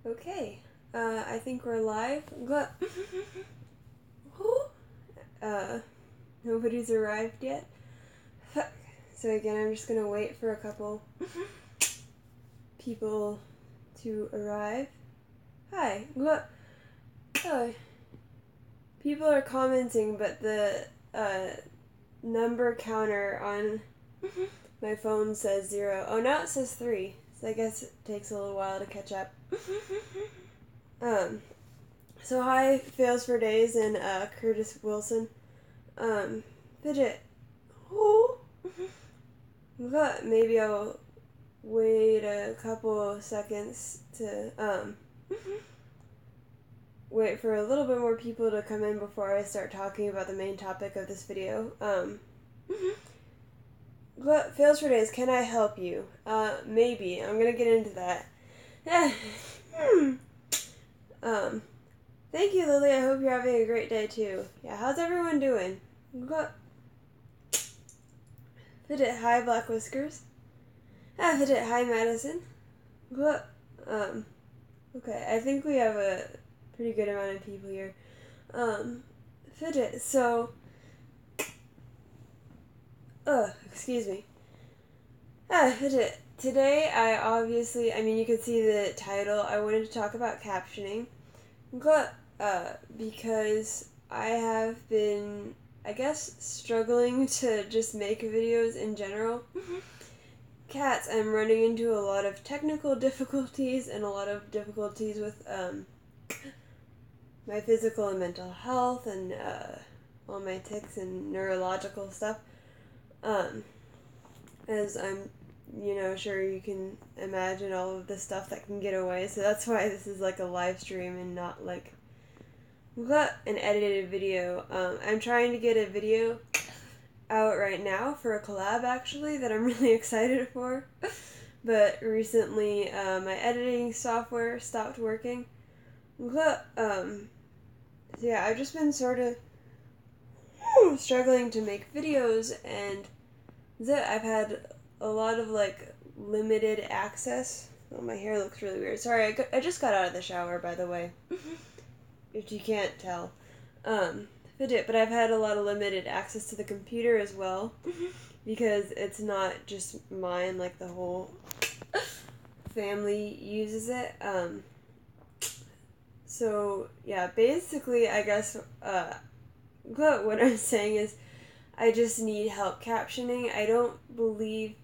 Okay, I think we're live. uh, Nobody's arrived yet. So again, I'm just gonna wait for a couple people to arrive. Hi. Oh, people are commenting, but the number counter on my phone says 0. Oh, now it says 3. So I guess it takes a little while to catch up. So hi, Fails for Days and Curtis Wilson. Fidget. Oh. Maybe I'll wait a couple seconds to wait for a little bit more people to come in before I start talking about the main topic of this video. Fails for Days, can I help you? Maybe. I'm gonna get into that. Thank you, Lily. I hope you're having a great day too. Yeah, how's everyone doing? Fidget, hi, Black Whiskers. Fidget, hi, Madison. Okay, I think we have a pretty good amount of people here. Fidget, so, excuse me. Fidget, today you can see the title, I wanted to talk about captioning. Because I have been, I guess, struggling to just make videos in general. Cats, I'm running into a lot of technical difficulties and a lot of difficulties with my physical and mental health and all my tics and neurological stuff. As I'm, sure you can imagine all of the stuff that can get away. So that's why this is like a live stream and not like an edited video. I'm trying to get a video out right now for a collab actually that I'm really excited for. But recently my editing software stopped working. Yeah, I've just been sort of struggling to make videos, and I've had a lot of like limited access. Oh, my hair looks really weird. Sorry, I just got out of the shower, by the way. If you can't tell. But I've had a lot of limited access to the computer as well, because it's not just mine, like the whole family uses it. So yeah, basically I guess what I'm saying is I just need help captioning. I don't believe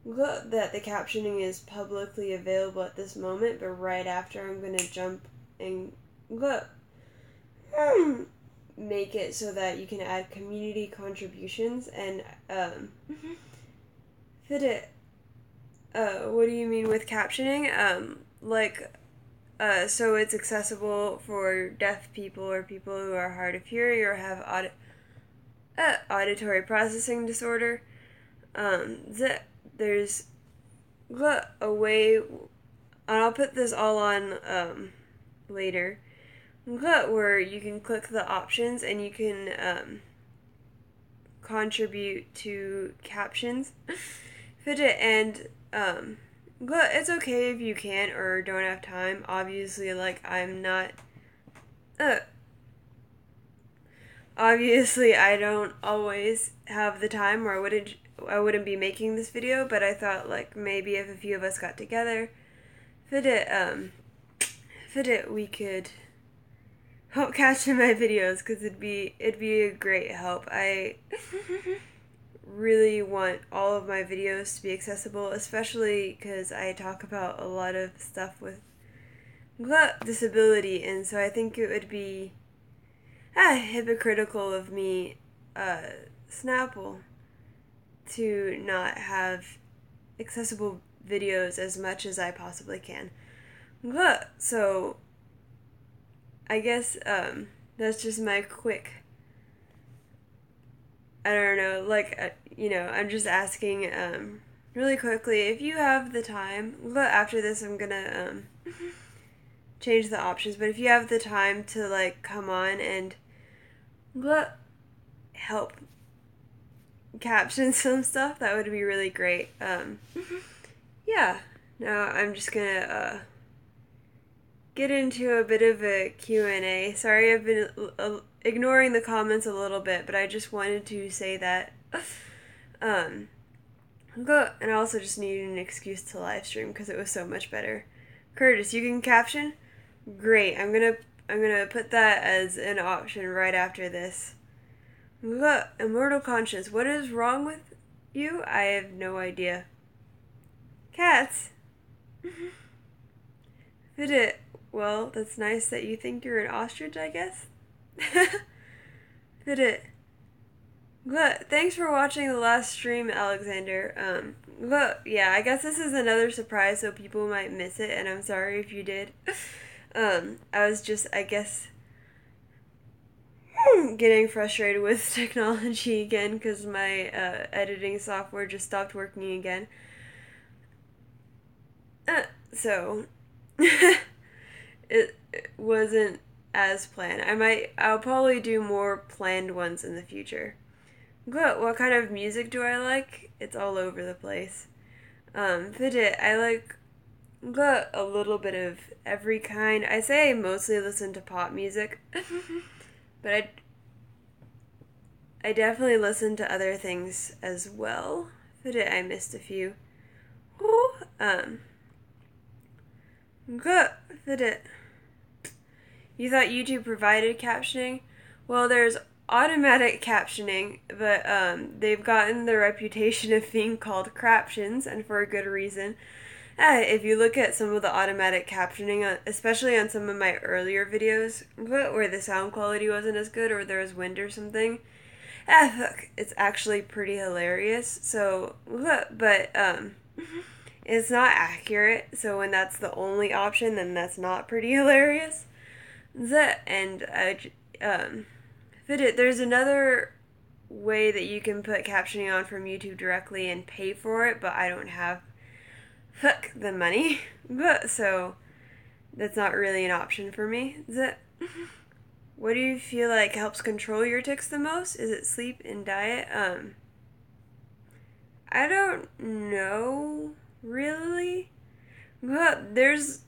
that the captioning is publicly available at this moment, but right after I'm going to jump and make it so that you can add community contributions and fit it. What do you mean with captioning? So it's accessible for deaf people or people who are hard of hearing or have auditory processing disorder. There's a way, and I'll put this all on later, where you can click the options and you can contribute to captions. And it's okay if you can't or don't have time. Obviously, obviously I don't always have the time, or I wouldn't be making this video, but I thought like maybe if a few of us got together, we could help caption my videos, because it'd be a great help. I really want all of my videos to be accessible, especially because I talk about a lot of stuff with disability, and so I think it would be hypocritical of me, Snapple, to not have accessible videos as much as I possibly can. So I guess that's just my quick, I don't know, I'm just asking really quickly if you have the time. After this I'm gonna change the options, but if you have the time to like come on and help caption some stuff, that would be really great. Yeah, now I'm just gonna get into a bit of a Q&A. Sorry, I've been ignoring the comments a little bit, but I just wanted to say that. And I also just needed an excuse to live stream because it was so much better. Curtis, you can caption? Great. I'm gonna put that as an option right after this. Immortal Conscience. What is wrong with you? I have no idea. Cats. Did it? Well, that's nice that you think you're an ostrich, I guess. Did it? Thanks for watching the last stream, Alexander. Yeah, I guess this is another surprise, so people might miss it, and I'm sorry if you did. I was just, I guess, getting frustrated with technology again because my editing software just stopped working again. So it wasn't as planned. I'll probably do more planned ones in the future. What kind of music do I like? It's all over the place. Fidget, I like a little bit of every kind. I say I mostly listen to pop music, but I definitely listen to other things as well. Fidget, I missed a few. Ooh, Fidget. You thought YouTube provided captioning? Well, there's automatic captioning, but they've gotten the reputation of being called Captions, and for a good reason. If you look at some of the automatic captioning, especially on some of my earlier videos, where the sound quality wasn't as good or there was wind or something, fuck, it's actually pretty hilarious. So, but it's not accurate. So when that's the only option, then that's not pretty hilarious. There's another way that you can put captioning on from YouTube directly and pay for it, but I don't have the money, so that's not really an option for me. What do you feel like helps control your tics the most? Is it sleep and diet? I don't know, really. There's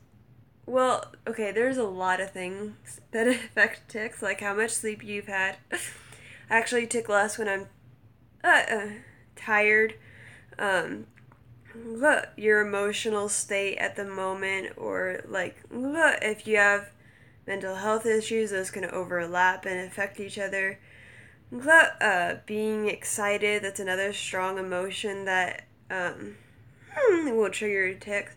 a lot of things that affect tics, like how much sleep you've had. I actually tic less when I'm tired. Your emotional state at the moment, or like if you have mental health issues, those can overlap and affect each other. Being excited, that's another strong emotion that will trigger tics.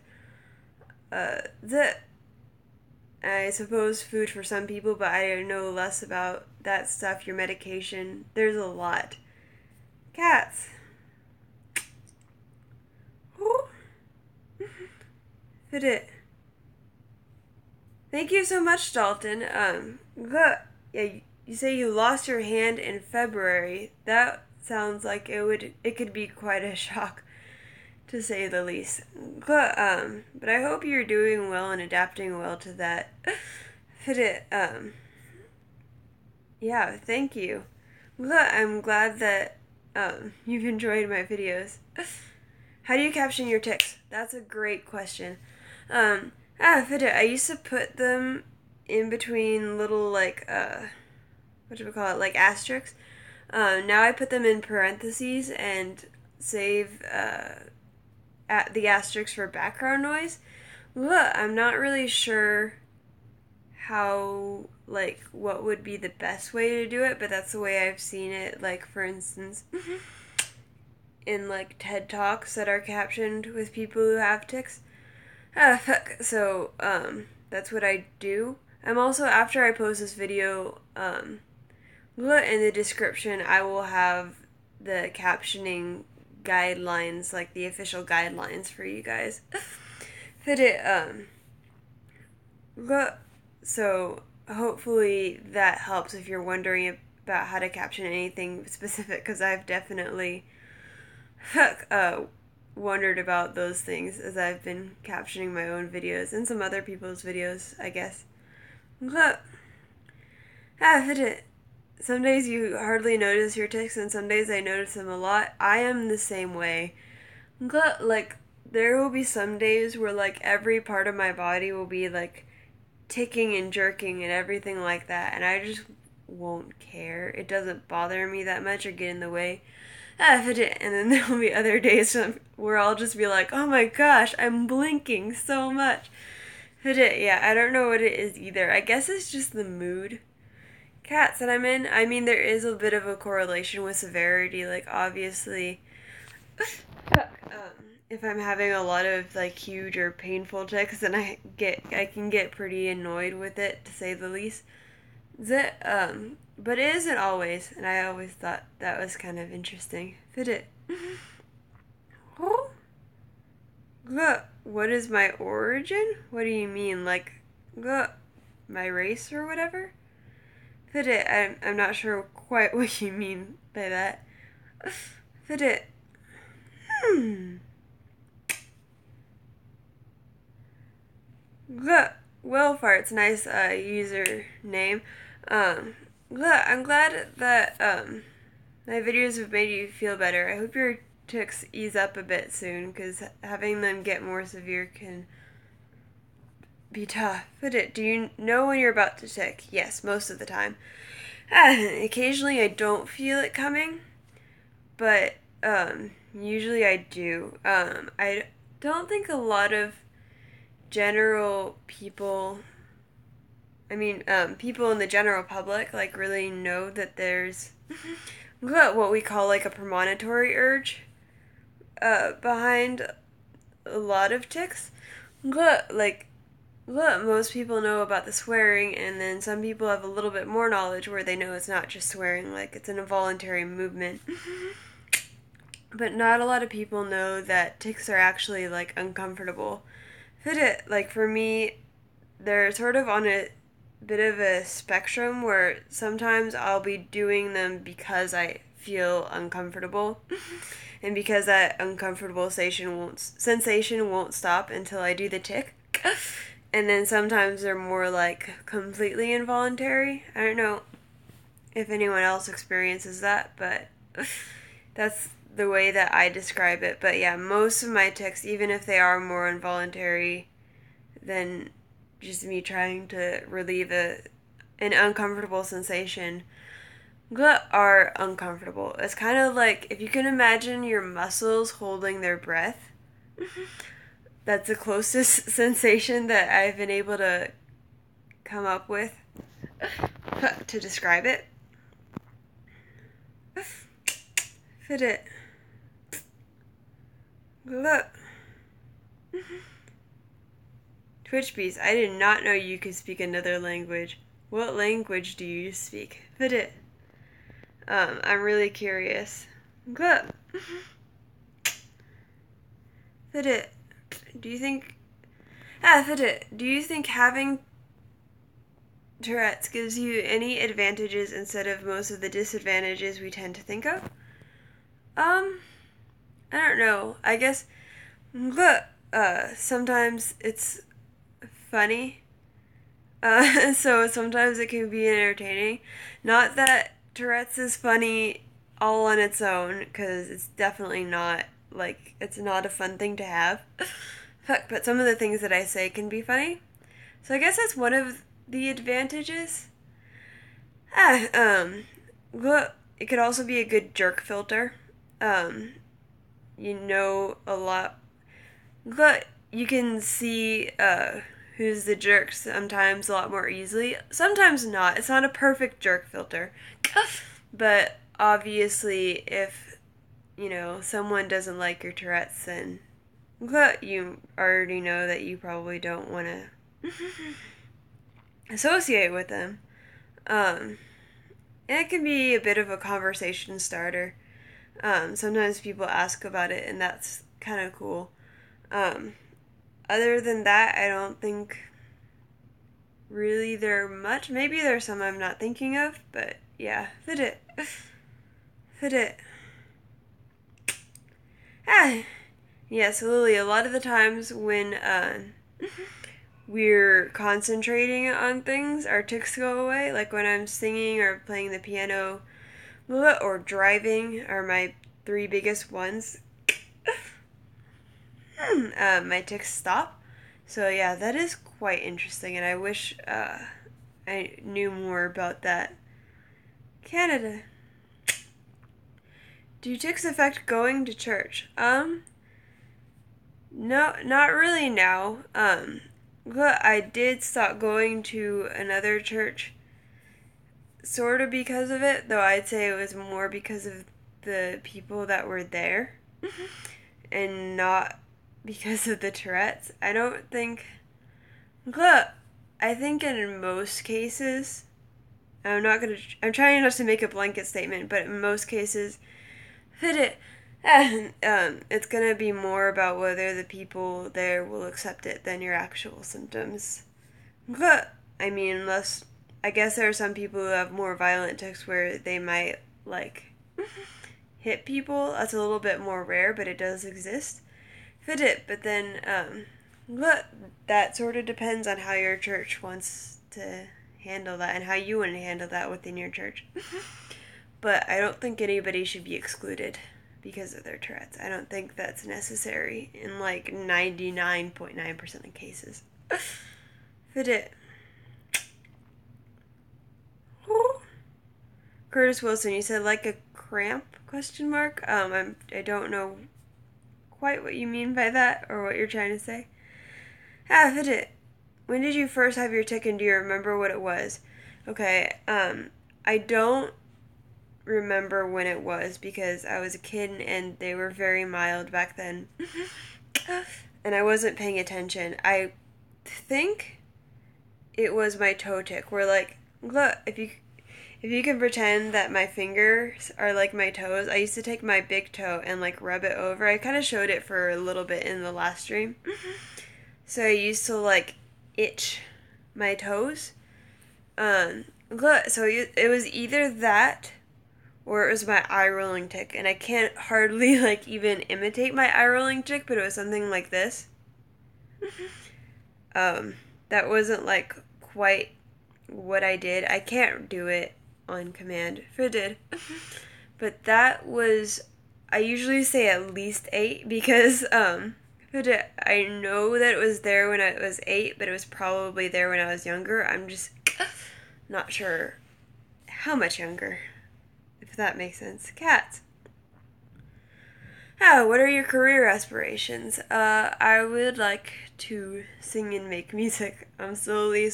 I suppose food for some people, but I know less about that stuff. Your medication, there's a lot. Cats. Fit it. Thank you so much, Dalton. Yeah, you say you lost your hand in February. That sounds like it could be quite a shock, to say the least. But I hope you're doing well and adapting well to that. Fit it. Yeah, thank you. I'm glad that you've enjoyed my videos. How do you caption your tics? That's a great question. Fidget, I used to put them in between little, like, what do we call it, like asterisks. Now I put them in parentheses and save, at the asterisks for background noise. I'm not really sure how, like, what would be the best way to do it, but that's the way I've seen it, like, for instance, in, like, TED Talks that are captioned with people who have tics. So, that's what I do. I'm also, after I post this video, in the description, I will have the captioning guidelines, like the official guidelines for you guys. So, hopefully that helps if you're wondering about how to caption anything specific, because I've definitely, wondered about those things as I've been captioning my own videos and some other people's videos, I guess. Some days you hardly notice your tics, and some days I notice them a lot. I am the same way. Like, there will be some days where, like, every part of my body will be, like, ticking and jerking and everything like that, and I just won't care. It doesn't bother me that much or get in the way. If it did, and then there'll be other days where I'll just be like, oh my gosh, I'm blinking so much. If it did, yeah, I don't know what it is either. I guess it's just the mood cats that I'm in. I mean, there is a bit of a correlation with severity. Like, obviously, if I'm having a lot of like huge or painful tics, then I can get pretty annoyed with it, to say the least. But it isn't always, and I always thought that was kind of interesting. Fit it. Oh, look, what is my origin? What do you mean, like, look, my race or whatever? Fit it. I'm not sure quite what you mean by that. Fit it. Look, Willfart's nice username. Look, I'm glad that my videos have made you feel better. I hope your tics ease up a bit soon, because having them get more severe can be tough. But do you know when you're about to tic? Yes, most of the time. Occasionally I don't feel it coming, but usually I do. I don't think a lot of general people, people in the general public, like, really know that there's what we call, like, a premonitory urge behind a lot of tics. Most people know about the swearing, and then some people have a little bit more knowledge where they know it's not just swearing, like, it's an involuntary movement. But not a lot of people know that tics are actually, like, uncomfortable. Like, for me, they're sort of on a bit of a spectrum where sometimes I'll be doing them because I feel uncomfortable and because that uncomfortable sensation won't stop until I do the tic. And then sometimes they're more like completely involuntary. I don't know if anyone else experiences that, but that's the way that I describe it. But yeah, most of my tics, even if they are more involuntary than just me trying to relieve an uncomfortable sensation, are uncomfortable. It's kind of like if you can imagine your muscles holding their breath. That's the closest sensation that I've been able to come up with to describe it. Fit it. Look. Twitch Beast, I did not know you could speak another language. What language do you speak? Fit it. I'm really curious. Look. Fit it. Do you think having Tourette's gives you any advantages instead of most of the disadvantages we tend to think of? I don't know. I guess sometimes it's funny. So sometimes it can be entertaining. Not that Tourette's is funny all on its own, because it's definitely not. Like, it's not a fun thing to have. But some of the things that I say can be funny. So I guess that's one of the advantages. It could also be a good jerk filter. You know a lot. You can see who's the jerk sometimes a lot more easily. Sometimes not. It's not a perfect jerk filter. But obviously, if someone doesn't like your Tourette's, then you already know that you probably don't want to associate with them. And it can be a bit of a conversation starter. Sometimes people ask about it, and that's kind of cool. Other than that, I don't think really there are much. Maybe there's some I'm not thinking of, but yeah, fit it. Yeah, so Lily, a lot of the times when we're concentrating on things, our tics go away. Like when I'm singing or playing the piano or driving are my three biggest ones. My tics stop. So yeah, that is quite interesting, and I wish I knew more about that. Canada. Do tics affect going to church? No, not really now. But I did stop going to another church sort of because of it, though I'd say it was more because of the people that were there and not because of the Tourette's. I don't think. But I think in most cases, I'm trying not to make a blanket statement, but in most cases, it's gonna be more about whether the people there will accept it than your actual symptoms. But I mean, unless I guess there are some people who have more violent tics where they might like hit people. That's a little bit more rare, but it does exist. But then but that sort of depends on how your church wants to handle that and how you want to handle that within your church. But I don't think anybody should be excluded because of their Tourette's. I don't think that's necessary in like 99.9% of cases. It. Curtis Wilson, you said like a cramp? Question mark. I don't know quite what you mean by that or what you're trying to say. It. When did you first have your tic and do you remember what it was? Okay. I don't remember when it was because I was a kid and they were very mild back then. And I wasn't paying attention. I think it was my toe tic where like, look, if you can pretend that my fingers are like my toes, I used to take my big toe and like rub it over. I kind of showed it for a little bit in the last stream. So I used to like itch my toes. So it was either that or it was my eye rolling tic, and I can't hardly like even imitate my eye rolling tic, but it was something like this. That wasn't like quite what I did. I can't do it on command. If it did. But that was, I usually say at least 8 because I know that it was there when I was 8, but it was probably there when I was younger. I'm just not sure how much younger, if that makes sense. Cats. What are your career aspirations? I would like to sing and make music. I'm slowly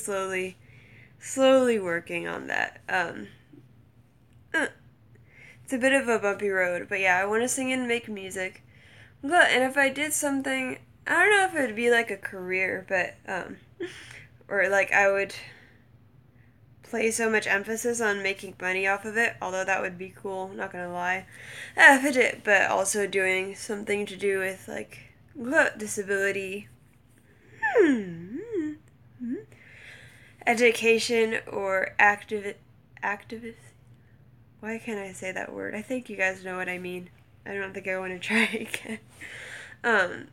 working on that. It's a bit of a bumpy road, but yeah, I want to sing and make music. And if I did something, I don't know if it would be like a career, but, or like I would place so much emphasis on making money off of it, although that would be cool, not gonna lie. But also doing something to do with like disability, education, or activist. Why can't I say that word? I think you guys know what I mean. I don't think I want to try again.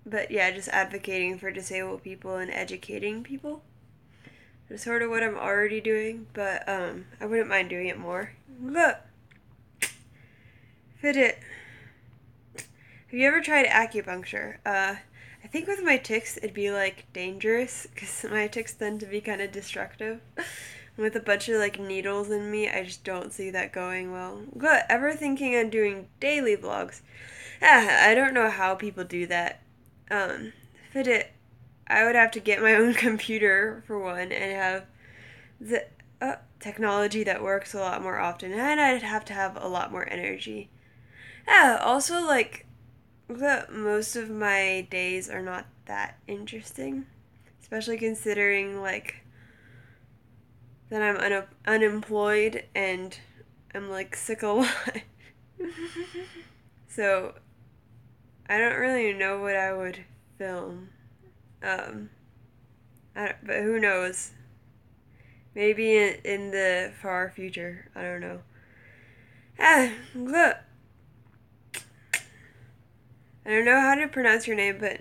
But yeah, just advocating for disabled people and educating people. It's sort of what I'm already doing, but I wouldn't mind doing it more. Look. Fit it. Have you ever tried acupuncture? I think with my tics it'd be like dangerous because my tics tend to be kind of destructive. With a bunch of like needles in me, I just don't see that going well. Good. Ever thinking on doing daily vlogs? I don't know how people do that. Fit it. I would have to get my own computer for one and have the technology that works a lot more often, and I'd have to have a lot more energy. Also like most of my days are not that interesting, especially considering like that I'm unemployed and I'm like sick a lot. So I don't really know what I would film. But who knows? Maybe in the far future. I don't know. Look. I don't know how to pronounce your name, but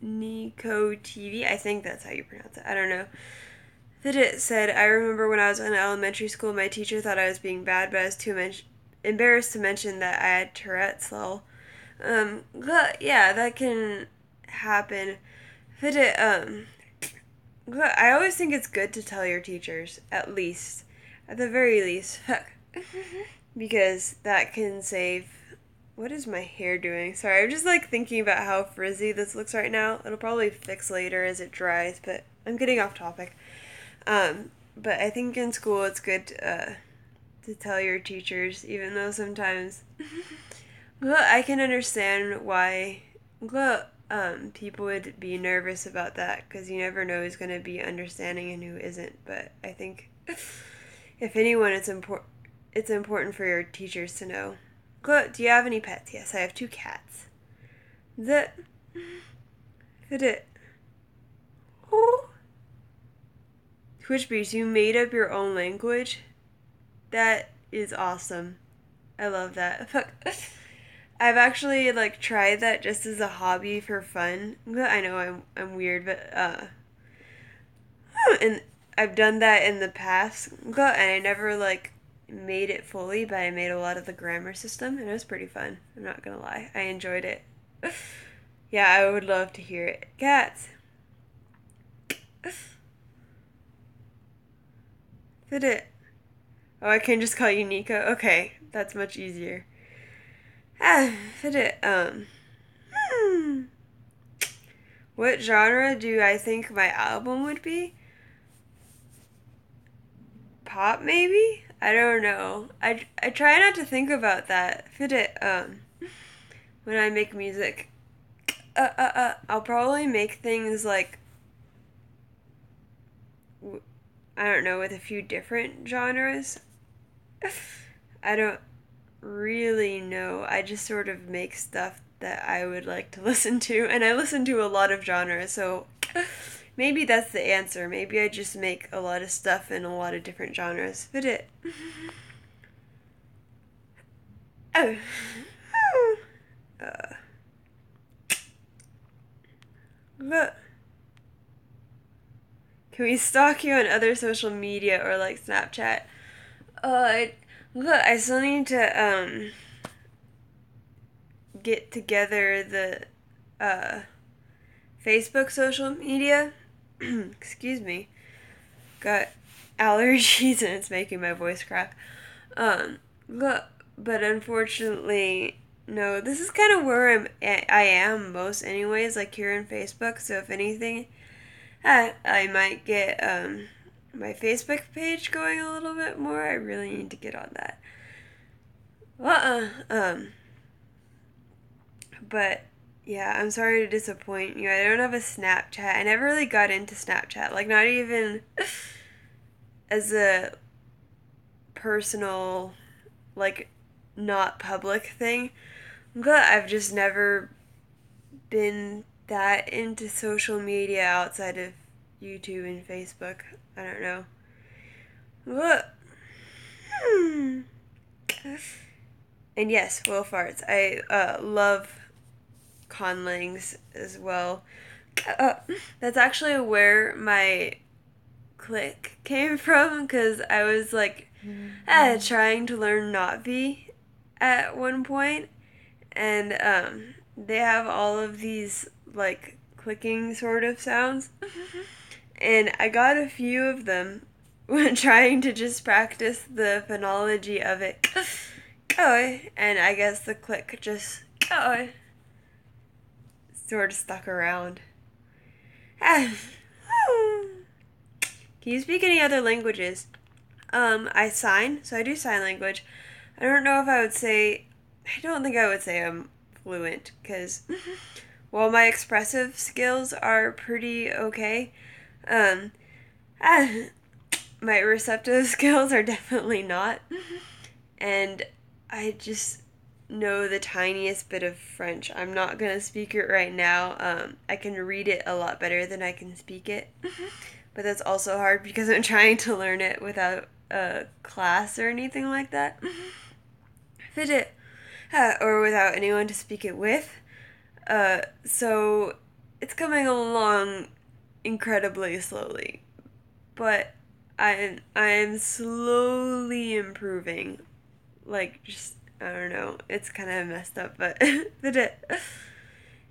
Nico TV. I think that's how you pronounce it. I don't know. It said, I remember when I was in elementary school, my teacher thought I was being bad, but I was too embarrassed to mention that I had Tourette's. Lol. Yeah, that can happen. But I always think it's good to tell your teachers, at least, at the very least, because that can save. What is my hair doing? Sorry, I'm just like thinking about how frizzy this looks right now. It'll probably fix later as it dries, but I'm getting off topic. But I think in school it's good to tell your teachers, even though sometimes I can understand why people would be nervous about that, because you never know who's going to be understanding and who isn't. But I think if anyone, it's important for your teachers to know. Do you have any pets? Yes, I have 2 cats. That it. Twitch Beast, you made up your own language? That is awesome. I love that. I've actually like tried that just as a hobby for fun. I know I'm weird, but and I've done that in the past, and I never like made it fully, but I made a lot of the grammar system, and it was pretty fun. I'm not gonna lie, I enjoyed it. Yeah, I would love to hear it. Cats. Did it? Oh, I can just call you Nico. Okay, that's much easier. Did it? What genre do I think my album would be? Pop, maybe? I don't know. I try not to think about that. Did it? When I make music, I'll probably make things like, I don't know, with a few different genres. I don't really know. I just sort of make stuff that I would like to listen to, and I listen to a lot of genres, so maybe that's the answer. Maybe I just make a lot of stuff in a lot of different genres. But it. Oh. Look. Can we stalk you on other social media or like Snapchat? I still need to get together the Facebook social media. Excuse me. Got allergies and it's making my voice crack. But unfortunately, no. This is kind of where I am most, anyways. Like here in Facebook. So if anything, I might get my Facebook page going a little bit more. I really need to get on that. But yeah, I'm sorry to disappoint you. I don't have a Snapchat. I never really got into Snapchat. Like not even as a personal, like not public thing. But I've just never been that into social media outside of YouTube and Facebook. I don't know. What? And yes, Will Farts. I love conlings as well. That's actually where my click came from, because I was like trying to learn Notvi at one point, and they have all of these like clicking sort of sounds, and I got a few of them when trying to just practice the phonology of it. And I guess the click just sort of stuck around. Can you speak any other languages? I sign, so I do sign language. I don't know if I would say, I don't think I would say I'm fluent, because while my expressive skills are pretty okay, my receptive skills are definitely not. And I just know the tiniest bit of French. I'm not going to speak it right now. I can read it a lot better than I can speak it. But that's also hard because I'm trying to learn it without a class or anything like that. Fit it. Or without anyone to speak it with. So it's coming along incredibly slowly. But I am slowly improving. Like, just, I don't know. It's kind of messed up, but fit it.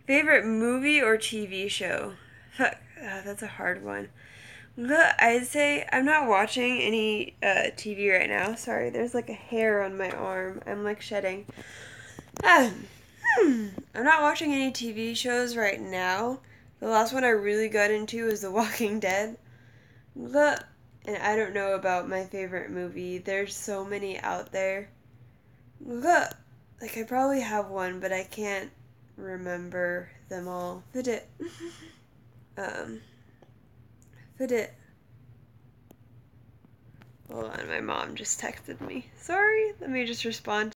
Favorite movie or TV show? Fuck, that's a hard one. I'd say I'm not watching any TV right now. Sorry, there's like a hair on my arm. I'm like shedding. Ah, I'm not watching any TV shows right now. The last one I really got into was The Walking Dead. And I don't know about my favorite movie. There's so many out there. Like, I probably have one, but I can't remember them all. Fit it. Um, fit it. Hold on, my mom just texted me. Sorry, let me just respond.